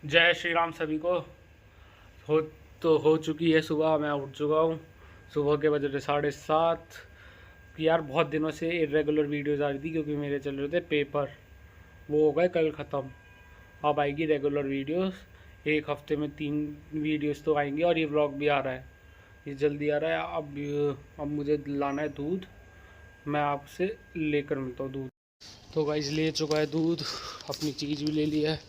जय श्री राम सभी को। हो हो चुकी है सुबह, मैं उठ चुका हूँ। सुबह के बज रहे 7:30। यार बहुत दिनों से इरेगुलर वीडियोज़ आ रही थी क्योंकि मेरे चल रहे थे पेपर, वो हो गए कल ख़त्म। अब आएगी रेगुलर वीडियोस। एक हफ्ते में 3 वीडियोस तो आएंगी और ये व्लॉग भी आ रहा है, ये जल्दी आ रहा है। अब मुझे लाना है दूध, मैं आपसे लेकर मिलता हूँ दूध। तो गाइस ले चुका है दूध, अपनी चीज़ भी ले लिया है।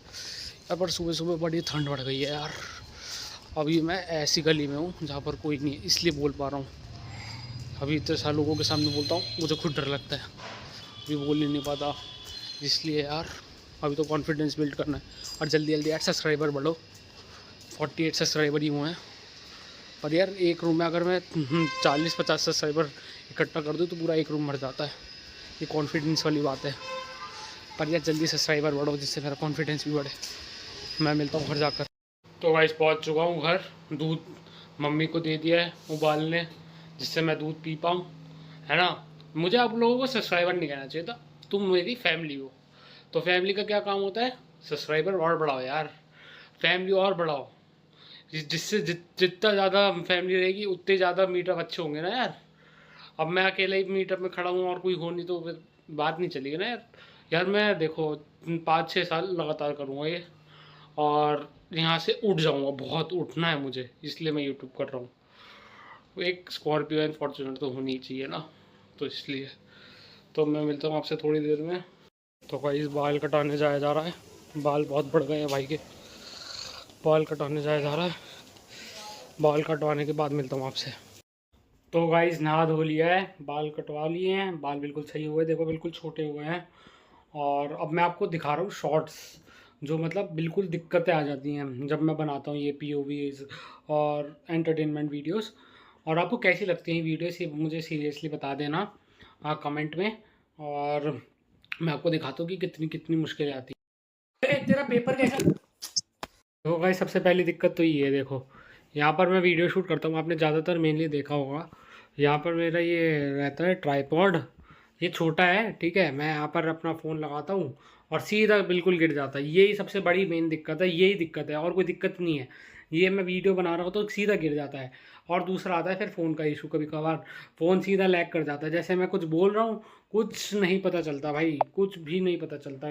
यार पर सुबह सुबह बड़ी ठंड बढ़ गई है यार। अभी मैं ऐसी गली में हूँ जहाँ पर कोई नहीं है, इसलिए बोल पा रहा हूँ। अभी इतने सारे लोगों के सामने बोलता हूँ, मुझे खुद डर लगता है, अभी बोल ही नहीं पाता, इसलिए यार अभी तो कॉन्फिडेंस बिल्ड करना है। और जल्दी जल्दी यार सब्सक्राइबर बढ़ो, 48 सब्सक्राइबर ही हुए हैं। पर यार एक रूम में अगर मैं 40-50 सब्सक्राइबर इकट्ठा कर दूँ तो पूरा एक रूम भर जाता है। ये कॉन्फिडेंस वाली बात है। पर यार जल्दी सब्सक्राइबर बढ़ो जिससे मेरा कॉन्फिडेंस भी बढ़े। मैं मिलता हूँ घर जाकर। तो गाइस पहुँच चुका हूँ घर। दूध मम्मी को दे दिया है उबालने, जिससे मैं दूध पी पाऊँ, है ना। मुझे आप लोगों को सब्सक्राइबर नहीं कहना चाहिए था, तुम मेरी फैमिली हो। तो फैमिली का क्या काम होता है, सब्सक्राइबर और बढ़ाओ यार, फैमिली और बढ़ाओ। जिससे जितना ज़्यादा फैमिली रहेगी उतने ज़्यादा मीटअप अच्छे होंगे ना यार। अब मैं अकेले ही मीटअप में खड़ा हूँ और कोई हो नहीं तो फिर बात नहीं चलेगी ना यार। यार मैं देखो 5-6 साल लगातार करूँगा ये, और यहाँ से उठ जाऊँगा, बहुत उठना है मुझे, इसलिए मैं यूट्यूब कर रहा हूँ। एक स्कॉर्पियो एंड फॉर्चूनर तो होनी ही चाहिए ना, तो इसलिए। तो मैं मिलता हूँ आपसे थोड़ी देर में। तो भाई बाल कटाने जाया जा रहा है, बाल बहुत बढ़ गए हैं भाई के, बाल कटाने जाया जा रहा है। बाल कटवाने के बाद मिलता हूँ आपसे। तो गाइस नहा धो लिया है, बाल कटवा लिए हैं, बाल बिल्कुल सही हुए, देखो बिल्कुल छोटे हुए हैं। और अब मैं आपको दिखा रहा हूँ शॉर्ट्स, जो मतलब बिल्कुल दिक्कतें आ जाती हैं जब मैं बनाता हूँ ये POVs और एंटरटेनमेंट वीडियोस। और आपको कैसी लगती हैं वीडियोस, ये मुझे सीरियसली बता देना कमेंट में। और मैं आपको दिखाता हूँ कि कितनी कितनी मुश्किलें आती हैं। तेरा पेपर कैसा। तो भाई सबसे पहली दिक्कत तो ये है, देखो यहाँ पर मैं वीडियो शूट करता हूँ, आपने ज़्यादातर मेनली देखा होगा। यहाँ पर मेरा ये रहता है ट्राइपॉड, ये छोटा है ठीक है, मैं यहाँ पर अपना फ़ोन लगाता हूँ और सीधा बिल्कुल गिर जाता है। यही सबसे बड़ी मेन दिक्कत है, यही दिक्कत है और कोई दिक्कत नहीं है। ये मैं वीडियो बना रहा हूँ तो सीधा गिर जाता है। और दूसरा आता है फिर फ़ोन का इशू, कभी कभार फ़ोन सीधा लैग कर जाता है, जैसे मैं कुछ बोल रहा हूँ कुछ नहीं पता चलता भाई, कुछ भी नहीं पता चलता।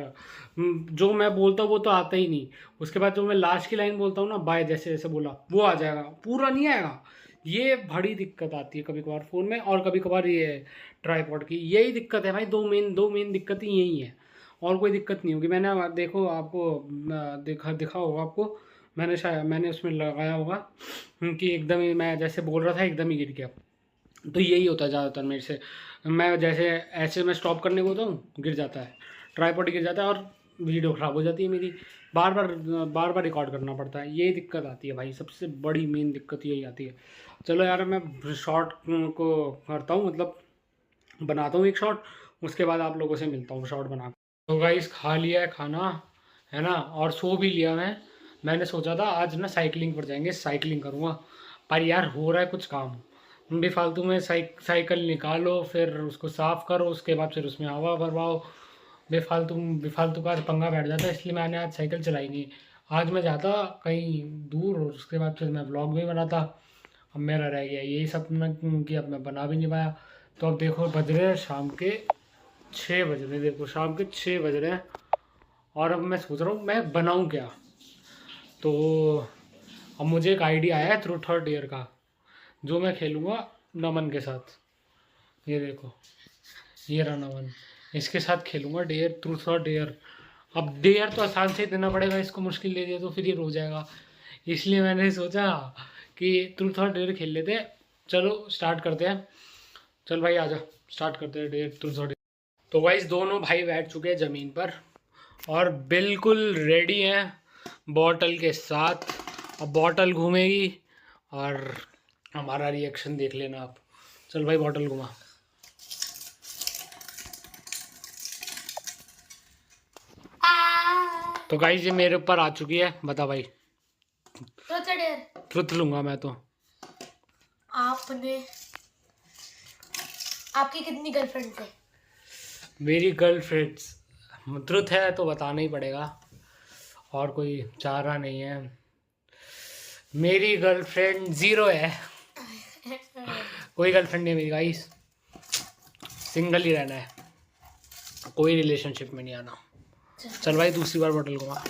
जो मैं बोलता हूँ वो तो आता ही नहीं। उसके बाद जो मैं लास्ट की लाइन बोलता हूँ ना, बाय जैसे जैसे बोला वो आ जाएगा, पूरा नहीं आएगा। ये बड़ी दिक्कत आती है कभी कभार फ़ोन में, और कभी कभार ये ट्राईपॉड की यही दिक्कत है भाई। दो मेन दिक्कत ही यही है, और कोई दिक्कत नहीं होगी। मैंने देखो आपको दिखा दिखा होगा आपको, मैंने शायद मैंने उसमें लगाया होगा कि एकदम ही मैं जैसे बोल रहा था एकदम ही गिर गया। तो यही होता है ज़्यादातर मेरे से। मैं जैसे ऐसे में स्टॉप करने को होता हूँ गिर जाता है, ट्राईपॉड गिर जाता है और वीडियो ख़राब हो जाती है मेरी। बार बार रिकॉर्ड करना पड़ता है, यही दिक्कत आती है भाई, सबसे बड़ी मेन दिक्कत यही आती है। चलो यार मैं शॉर्ट को करता हूँ, मतलब बनाता हूँ एक शॉर्ट, उसके बाद आप लोगों से मिलता हूँ शॉर्ट बना। तो गाइस खा लिया है खाना, है ना, और सो भी लिया मैंने सोचा था आज ना साइकिलिंग पर जाएंगे, साइकिलिंग करूँगा। पर यार हो रहा है कुछ काम बेफालतू में, साइकिल निकालो फिर उसको साफ़ करो, उसके बाद फिर उसमें हवा भरवाओ, बेफालतू बेफालतू का पंगा बैठ जाता है। इसलिए मैंने आज साइकिल चलाई नहीं। आज मैं जाता कहीं दूर और उसके बाद फिर मैं ब्लॉग भी बनाता। अब मेरा रह गया यही सपना कि अब मैं बना भी नहीं पाया। तो अब देखो बज रहे हैं शाम के 6 बज रहे हैं, देखो शाम के 6 बज रहे हैं, और अब मैं सोच रहा हूँ मैं बनाऊँ क्या। तो अब मुझे एक आइडिया आया है थ्रू थर्ड ईयर का, जो मैं खेलूँगा नमन के साथ। ये देखो, ये रहा नमन, इसके साथ खेलूँगा डेयर ट्रूथ और डेयर। अब डेयर तो आसान से देना पड़ेगा, इसको मुश्किल दे दिया तो फिर ये रो जाएगा। इसलिए मैंने सोचा कि ट्रूथ और डेयर खेल लेते हैं। चलो स्टार्ट करते हैं, चल भाई आजा स्टार्ट करते हैं डेयर ट्रूथ और डेयर। तो गाइस दोनों भाई बैठ चुके हैं ज़मीन पर और बिल्कुल रेडी हैं बॉटल के साथ। अब बॉटल घूमेगी और हमारा रिएक्शन देख लेना आप। चल भाई बॉटल घुमा। तो गाइस ये मेरे ऊपर आ चुकी है, बता भाई। ट्रुथ लूंगा मैं तो। आपने आपकी कितनी गर्लफ्रेंड थे? मेरी गर्लफ्रेंड्स ट्रुथ है तो बताना ही पड़ेगा। और कोई चारा नहीं है। मेरी गर्लफ्रेंड 0 है। कोई गर्लफ्रेंड नहीं है मेरी गाइस, सिंगल ही रहना है, कोई रिलेशनशिप में नहीं आना। चल भाई दूसरी बार बोतल घुमा।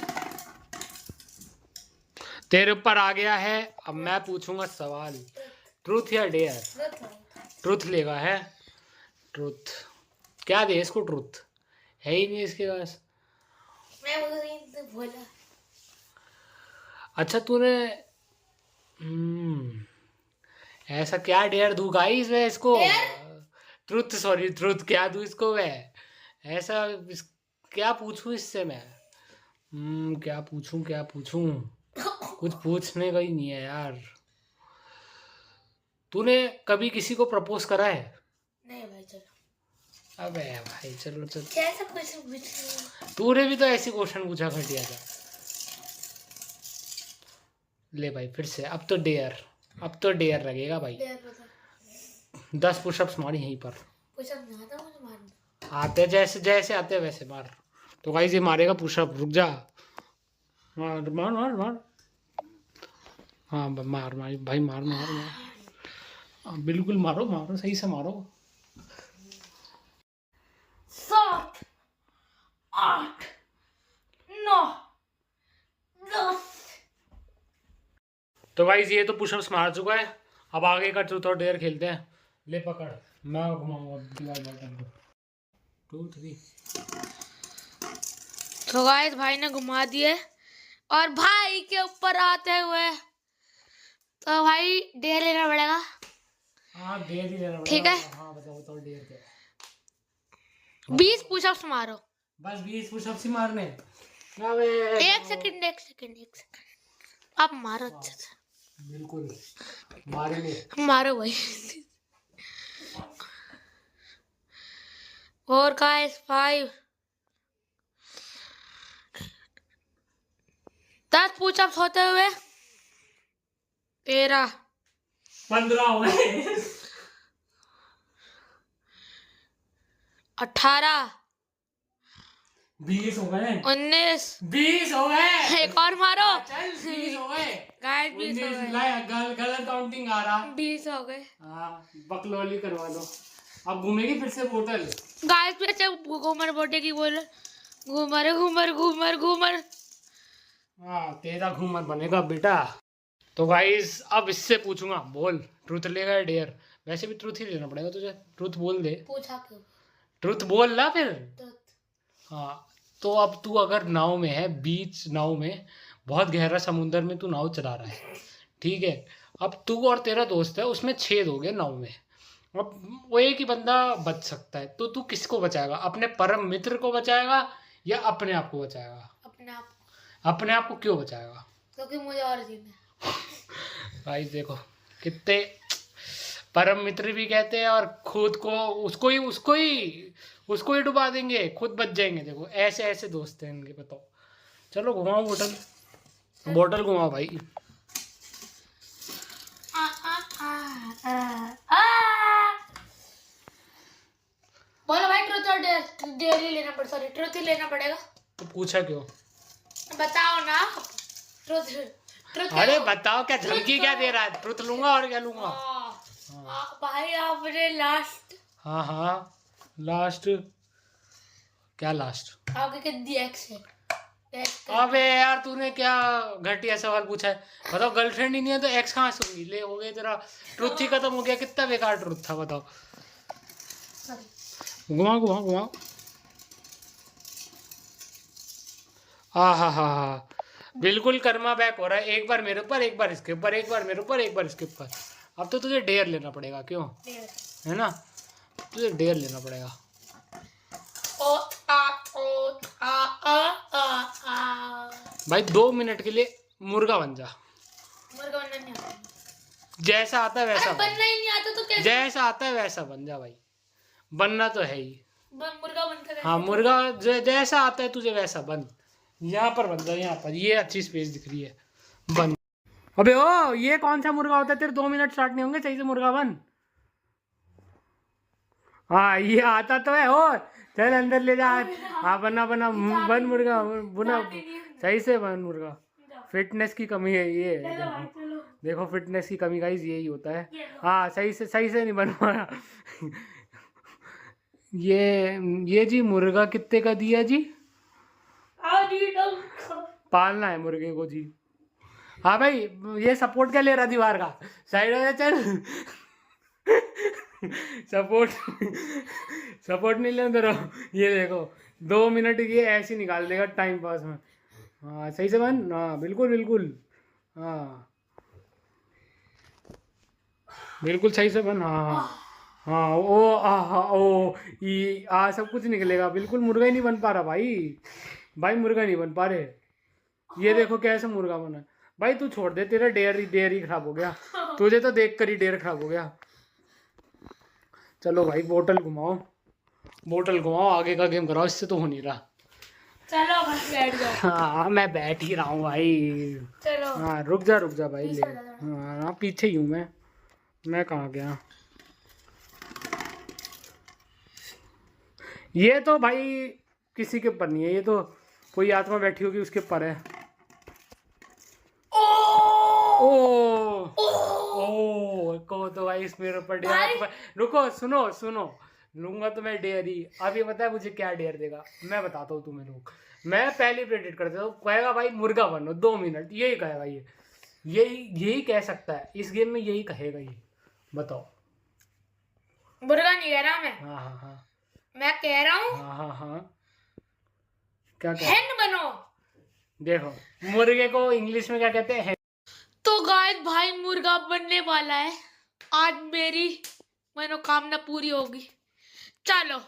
तेरे ऊपर आ गया है, अब मैं पूछूंगा सवाल। ट्रूथ या डेयर? ट्रूथ लेगा है। ट्रूथ क्या दे इसको? ट्रूथ है ही नहीं इसके पास। मैं बोला। अच्छा तूने ऐसा क्या डेयर दूँ गाइस मैं इसको? ट्रूथ, सॉरी ट्रूथ क्या दूँ इसको मैं? ऐसा क्या पूछूं इससे मैं? क्या पूछूं क्या पूछूं? कुछ पूछने का ही नहीं है यार। तूने कभी किसी को प्रपोज करा है? नहीं भाई चलो। अबे भाई चलो चल। कैसा क्वेश्चन पूछ? तूने भी तो ऐसी क्वेश्चन पूछा घटिया था। ले भाई फिर से, अब तो डेयर, अब तो डेयर लगेगा भाई। 10 पुशअप्स मारी यहीं पर। पुशअप नहीं आता मुझे मारना। आते जैसे जैसे आते वैसे मार। तो गाइस ये मारेगा पुशअप, रुक जा। मार मार मार मार। हाँ मार मार भाई, मार मार मार। हाँ, बिल्कुल मारो मारो, सही से मारो। 7 8 9 10। तो गाइस ये तो पुशअप्स मार चुका है, अब आगे का ट्रूथ और डेयर खेलते हैं। ले पकड़, मैं घुमाऊंगा दीवार पर। 2 3। तो गाइस भाई ने घुमा दिए और भाई के ऊपर आते हुए तो भाई डेयर लेना पड़ेगा। हाँ डेयर ही लेना पड़ेगा। ठीक है। हाँ बताओ बताओ डेयर क्या है? 20 पुशअप्स मारो। बस 20 पुशअप्स ही मारने? अबे एक सेकंड आप मारो अच्छे से। बिल्कुल मारेंगे। मारो भाई। और गाइस 5 10 पुशअप्स होते हुए 13 15 हो गए। 18 20 हो गए। 19 20 हो गए। एक और मारो। चल 20 हो गए। गाइस 20 हो 19 गए। गलत काउंटिंग आ रहा। 20 हो गए। हाँ बकलौली करवा दो। अब घूमेगी फिर से बोतल। गाइस फिर से घूमर बोटे की बोल। घूमर घूमर घूमर घूमर। हाँ तेरा घूमर बनेगा बेटा। तो गाइस अब इससे पूछूंगा, बोल ट्रूथ लेगा या डेयर? वैसे भी ट्रूथ ही लेना पड़ेगा तुझे, ट्रूथ बोल दे। पूछा क्यों? ट्रूथ बोल ना फिर। तो हाँ तो अब तू अगर नाव में है, बीच नाव में, बहुत गहरा समुंदर में तू नाव चला रहा है, ठीक है। अब तू और तेरा दोस्त है, उसमें छेद हो गए नाव में। अब वो एक ही बंदा बच सकता है, तो तू किसको बचाएगा? अपने परम मित्र को बचाएगा या अपने आप को बचाएगा? अपने आप। अपने आप को क्यों बचाएगा? क्योंकि मुझे और जीना है। भाई देखो कितने परम मित्र भी कहते हैं, और खुद को उसको ही डुबा देंगे, खुद बच जाएंगे। देखो ऐसे ऐसे दोस्त हैं इनके, बताओ। चलो घुमाओ बोतल, बोतल घुमाओ भाई। बोलो भाई ट्रुथ और डेयर ही लेना पड़ेगा। सॉरी ट्रुथ ही लेना पड़ेगा। तो पूछा क्यों? बताओ ना। Truth truth. अरे बताओ, क्या धमकी क्या दे रहा है? ट्रुथ लूंगा और क्या लूंगा? भाई आपने लास्ट। हाँ हाँ लास्ट। क्या लास्ट? आपके कितनी एक्स है? अबे यार तूने क्या घटिया सवाल पूछा है। बताओ गर्लफ्रेंड ही नहीं है तो एक्स कहाँ से होगी? ले हो गए तेरा ट्रुथ ही खत्म हो गया। कितना बेकार ट्रुथ था बताओ। घुमाओ घुमाओ घुमाओ। हाँ हाँ हाँ हाँ बिल्कुल कर्मा बैक हो रहा है। एक बार मेरे ऊपर, एक बार इसके ऊपर, एक बार मेरे ऊपर, एक बार इसके ऊपर। अब तो तुझे डेयर लेना पड़ेगा, क्यों? है ना, तुझे डेयर लेना पड़ेगा। भाई 2 मिनट के लिए मुर्गा बन जा। मुर्गा बनना नहीं आता। जैसा आता है वैसा बनना ही नहीं आता तो कैसे? जैसा आता है वैसा बन जा भाई। बनना तो है ही। मुर्गा बनता है। हाँ मुर्गा जैसा आता है तुझे वैसा बन। यहाँ पर बन जा, यहाँ पर। ये अच्छी स्पेस दिख रही है, बन। अबे ओ ये कौन सा मुर्गा होता है? तेरे 2 मिनट स्टार्ट नहीं होंगे, सही से मुर्गा बन। हाँ ये आता तो है। ओ चल अंदर ले जा। हाँ बना बना बन मुर्गा, बुना। सही से बन मुर्गा। फिटनेस की कमी है ये, देखो फिटनेस की कमी गाइस यही होता है। हाँ सही से नहीं बन पाया। ये जी मुर्गा कितने का दिया जी? पालना है मुर्गे को जी। हाँ भाई ये सपोर्ट क्या ले रहा दीवार का, साइड हो जा चल। सपोर्ट नहीं लेते रहो। ये देखो 2 मिनट ये ऐसे ही निकाल देगा टाइम पास में। हाँ सही से बन, हाँ बिल्कुल बिल्कुल, हाँ बिल्कुल सही से बन। हाँ हाँ ओ ओ ई सब कुछ निकलेगा। बिल्कुल मुर्गा ही नहीं बन पा रहा भाई मुर्गा नहीं बन पा रहे। ये देखो कैसे मुर्गा बना भाई। तू छोड़ दे, तेरा डेयर ही खराब हो गया। तुझे तो देख कर ही डेयर खराब हो गया। चलो भाई बोतल घुमाओ, आगे का गेम कराओ, इससे तो हो नहीं रहा। चलो बस बैठ जाओ। हाँ मैं बैठ ही रहा हूँ भाई। चलो हाँ रुक जा भाई ले। हाँ पीछे ही हूँ मैं कहाँ गया? ये तो भाई किसी के ऊपर नहीं है, ये तो कोई आत्मा बैठी होगी उसके ऊपर है। ओ को तो भाई इस मेरे ऊपर डेयर। रुको सुनो लूंगा तो मैं डेयर ही। अब ये पता है मुझे क्या डेयर देगा, मैं बताता हूँ तुम्हें लोग। मैं पहले प्रेडिक्ट करता हूँ, कहेगा भाई मुर्गा बनो 2 मिनट, यही कहेगा ये। यही कह सकता है इस गेम में, यही कहेगा ये। बताओ। मुर्गा नहीं कह रहा मैं। हाँ मैं कह रहा हूँ हाँ क्या हेन बनो। देखो मुर्गे को इंग्लिश में क्या कहते हैं? तो गाइस भाई मुर्गा बनने वाला है। आज मेरी मनोकामना पूरी होगी। चलो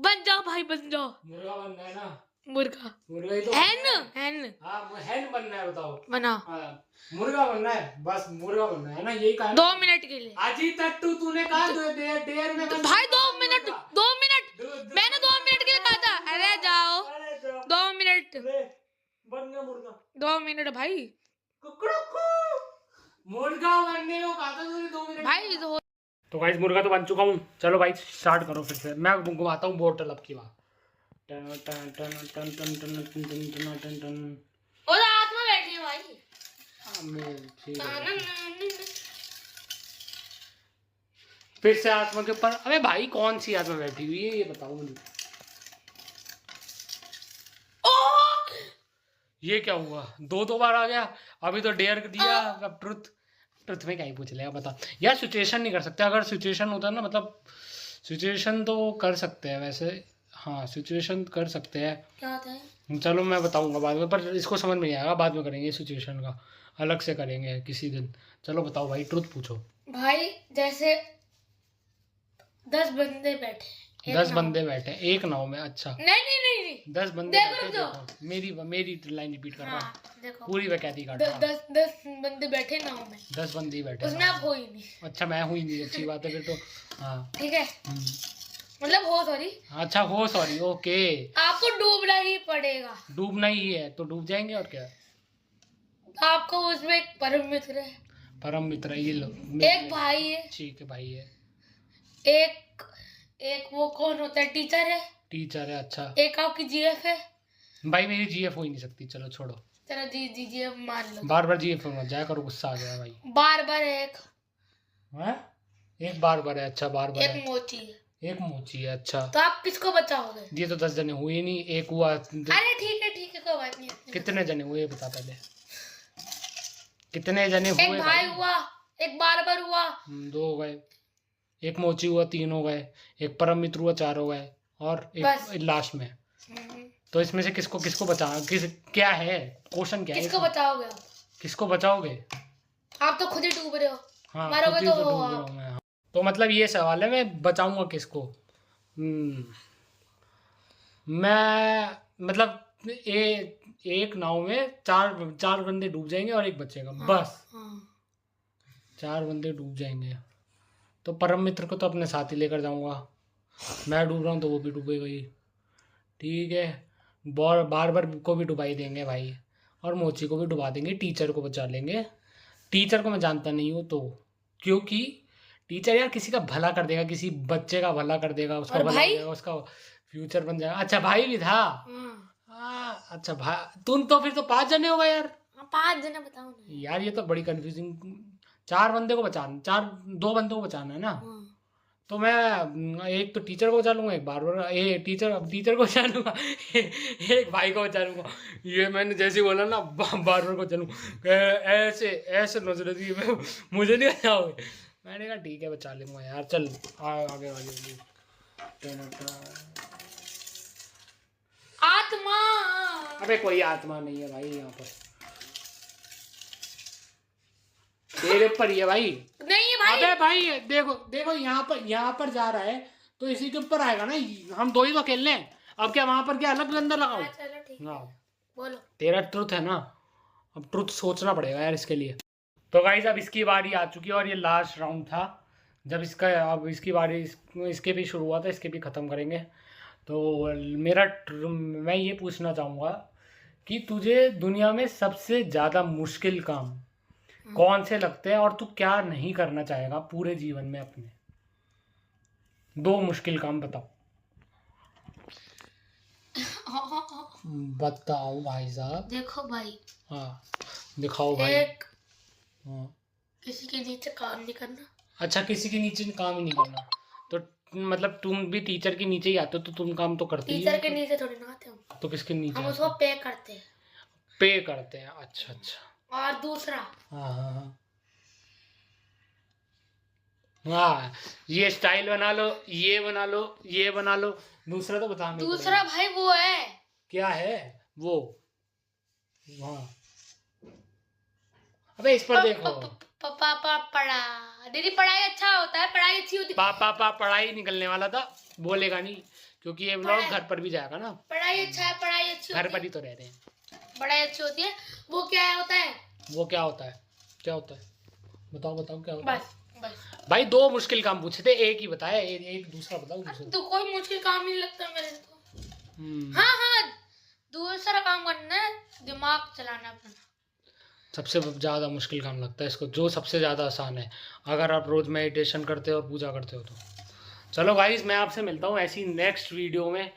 बन जाओ भाई, बन जाओ। मुर्गा बनना है ना? मुर्गा ही तो हेन। हाँ हेन बनना है, बताओ। बना। हाँ, मुर्गा बनना है, बस मुर्गा बनना है ना, यही कहा 2 मिनट के लिए। अजी तक तूने कहा डेयर में तो भाई 2 मिनट मैंने 2 मिनट के लिए कहा था। अरे जाओ 2 मिनट बन गया मुर्गा। 2 मिनट भाई। मुर्गा बनने को कहा था तूने 2 मिनट भाई तो गाइस मुर्गा तो बन चुका हूँ। चलो भाई स्टार्ट करो फिर से। मैं घुमाता हूँ बोतल अब की बात। टन टन टन टन टन टन टन टन टन टन। और आत्मा बैठी है भाई। फिर से आत्मा के ऊपर। अबे भाई कौन सी आत्मा बैठी हुई है ये बताओ मुझे। ये क्या हुआ? 2 बार आ गया। अभी तो डेयर दिया, अब ट्रुथ में क्या ही पूछ लेगा बता यार। सिचुएशन नहीं कर सकते। अगर सिचुएशन होता है ना, मतलब सिचुएशन तो कर सकते हैं वैसे। हाँ सिचुएशन कर सकते हैं। क्या होता है? चलो मैं बताऊंगा बाद में, पर इसको समझ में नहीं आएगा, बाद में करेंगे। सिचुएशन का अलग से करेंगे किसी दिन। चलो बताओ भाई, ट्रुथ पूछो भाई। जैसे 10 बंदे बैठे, 10 बंदे बैठे एक नाव में। अच्छा नहीं 10 बंदे बैठे। देखो मेरी लाइन रिपीट कर रहा हूँ। देखो पूरी वैकेती काट। 10 बंदे बैठे नाव में। 10 बंदे बैठे उसमें आप हो ही नहीं। अच्छा मैं हुई नहीं, अच्छी बात है फिर तो। हाँ ठीक है, मतलब हो सॉरी। अच्छा हो सॉरी, ओके। आपको डूबना ही पड़ेगा। डूबना ही है तो डूब जाएंगे और क्या। आपको उसमें एक परम मित्र है। परम मित्र ये लो। एक भाई है। ठीक है भाई है। एक वो कौन होता है? टीचर है। टीचर है, अच्छा। एक आपकी जीएफ है। भाई मेरी जीएफ हो ही नहीं सकती। चलो छोड़ो। चलो जी जीएफ मान लो। बार जीएफ मत जाया करो, गुस्सा आ गया भाई। बार एक बार है। अच्छा बार एक मोची है। एक मोची है, अच्छा। तो आप किसको बचाओगे? ये तो 10 जने हुए नहीं, एक हुआ। अरे ठीक है कोई बात नहीं। कितने जने हुए बता पहले, कितने जने हुए? एक भाई हुआ, एक बार हुआ, 2 हो गए। एक मोची हुआ, 3 हो गए। एक परम मित्र हुआ, 4 हो गए। और एक लास्ट में। तो इसमें से किसको बचा क्या है क्वेश्चन? क्या है किसको बचाओगे आप? किसको बचाओगे? आप तो खुद ही डूब रहे हो। हाँ मरोगे तो डूब रहा हूं मैं। तो मतलब ये सवाल है, मैं बचाऊंगा किसको? मैं मतलब एक नाव में 4 बंदे डूब जाएंगे और एक बचेगा। बस 4 बंदे डूब जाएंगे तो परम मित्र को तो अपने साथ ही लेकर जाऊंगा। मैं डूब रहा हूँ तो वो भी डूबेगा ही। ठीक है, बार को भी डुबा ही देंगे भाई, और मोची को भी डुबा देंगे। टीचर को बचा लेंगे। टीचर को मैं जानता नहीं हूँ तो, क्योंकि टीचर यार किसी का भला कर देगा, किसी बच्चे का भला कर देगा, उसका भला कर देगा, उसका फ्यूचर बन जाएगा। अच्छा भाई भी था। अच्छा भाई तुम तो फिर तो 5 जने हो गए यार। हाँ 5 जने बताओ ना। यार ये तो बड़ी कंफ्यूजिंग। 4 बंदे को बचाना, 2 बंदों को बचाना है ना। हाँ। तो मैं एक तो टीचर को बचा लूंगा, एक बार ये टीचर को बचा लूंगा, एक भाई को बचा लूंगा। ये मैंने जैसे बोला ना बार को चलूँ ऐसे ऐसे नजर दी मुझे नहीं बचाओगे। मैंने कहा ठीक है बचा लूंगा यार, चल आगे वाली। आत्मा। अबे कोई आत्मा नहीं है भाई यहाँ पर, तेरे पर ही है भाई। नहीं है भाई। अबे भाई देखो देखो यहाँ पर जा रहा है तो इसी के ऊपर आएगा ना, हम 2 ही तो खेल लें। अब क्या वहां पर क्या अलग अंदर लगाओ? चलो ठीक है। हाँ बोलो। तेरा ट्रुथ है ना, अब ट्रुथ सोचना पड़ेगा यार इसके लिए। तो गाइस अब इसकी बारी आ चुकी है और ये लास्ट राउंड था। जब इसका अब इसकी बारी इसके भी शुरू हुआ था, इसके भी ख़त्म करेंगे। तो मैं ये पूछना चाहूँगा कि तुझे दुनिया में सबसे ज़्यादा मुश्किल काम कौन से लगते हैं और तू क्या नहीं करना चाहेगा पूरे जीवन में अपने? 2 मुश्किल काम बताओ। बताओ भाई साहब। देखो भाई। हाँ दिखाओ भाई। एक हाँ किसी के नीचे काम नहीं करना। अच्छा किसी के नीचे काम ही नहीं करना, तो मतलब तुम भी टीचर के नीचे ही आते हो तो तुम काम तो करती ही टीचर हो। के नीचे थोड़ी ना आते हम। तो किसके नीचे हम आते उसको हो? पे करते हैं। पे करते हैं, अच्छा अच्छा। और दूसरा हाँ हाँ हाँ हाँ, ये स्टाइल बना लो, ये बना लो, ये बना लो। दूसरा तो बता। दूसरा भाई वो है। क्या है वो? हाँ अबे इस पर देखो। पापा पढ़ा। दीदी पढ़ाई अच्छा होता है, पढ़ाई अच्छी होती है। पापा पढ़ाई निकलने वाला था, बोलेगा नहीं क्योंकि ये ब्लॉग घर पर भी जाएगा ना। पढ़ाई अच्छा है, पढ़ाई अच्छी घर होती पर है। ही तो रह रहे हैं। पढ़ाई अच्छी होती है। वो क्या होता है? वो क्या होता है? क्या होता है बताओ बताओ क्या होता है? बस भाई 2 मुश्किल काम पूछे थे, एक ही बताया, एक दूसरा बताओ दूसरा। तो कोई मुश्किल काम नहीं लगता मेरे को। हाँ हाँ दूसरा काम करना है, दिमाग चलाना अपना। सबसे ज़्यादा मुश्किल काम लगता है इसको, जो सबसे ज़्यादा आसान है अगर आप रोज़ मेडिटेशन करते हो और पूजा करते हो तो। चलो गाइस मैं आपसे मिलता हूँ ऐसी नेक्स्ट वीडियो में,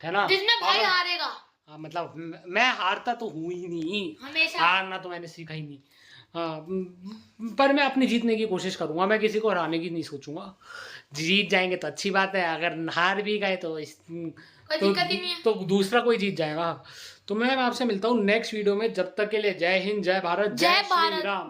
है ना? जिसमें भाई हारेगा। हाँ मतलब मैं हारता तो हूँ ही नहीं, हमेशा हारना तो मैंने सीखा ही नहीं। हाँ पर मैं अपनी जीतने की कोशिश करूँगा, मैं किसी को हराने की नहीं सोचूंगा। जीत जाएंगे तो अच्छी बात है, अगर हार भी गए तो कोई दिक्कत ही नहीं है। तो दूसरा कोई जीत जाएगा। तो मैं आपसे मिलता हूँ नेक्स्ट वीडियो में, जब तक के लिए जय हिंद, जय भारत, जय श्री राम।